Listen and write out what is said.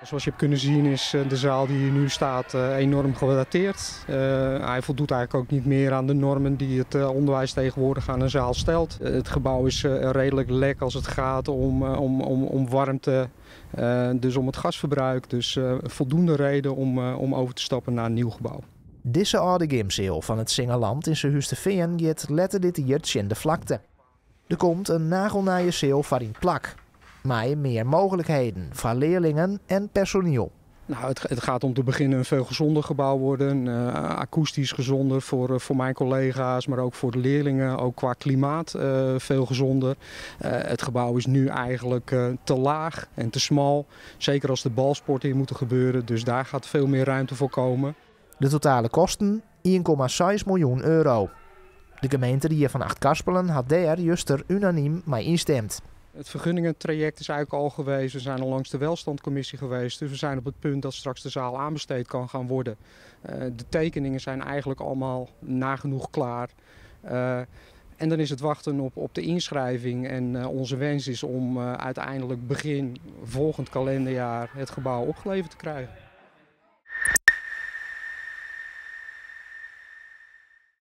Zoals je hebt kunnen zien is de zaal die hier nu staat enorm gedateerd. Hij voldoet eigenlijk ook niet meer aan de normen die het onderwijs tegenwoordig aan een zaal stelt. Het gebouw is redelijk lek als het gaat om warmte, dus om het gasverbruik. Dus voldoende reden om over te stappen naar een nieuw gebouw. Deze oude gymzaal van het Singerland in Zeehusterveen gaat letter dit jaar in de vlakte. Er komt een nagelnaaie zaal van in plak. Maar meer mogelijkheden voor leerlingen en personeel. Nou, het gaat om te beginnen een veel gezonder gebouw worden. Akoestisch gezonder voor mijn collega's, maar ook voor de leerlingen. Ook qua klimaat veel gezonder. Het gebouw is nu eigenlijk te laag en te smal. Zeker als de balsporten hier moeten gebeuren. Dus daar gaat veel meer ruimte voor komen. De totale kosten 1,6 miljoen euro. De gemeente die van Achtkarspelen had daar juist er unaniem mee instemd. Het vergunningentraject is eigenlijk al geweest. We zijn al langs de welstandcommissie geweest. Dus we zijn op het punt dat straks de zaal aanbesteed kan gaan worden. De tekeningen zijn eigenlijk allemaal nagenoeg klaar. En dan is het wachten op de inschrijving. En onze wens is om uiteindelijk begin volgend kalenderjaar het gebouw opgeleverd te krijgen.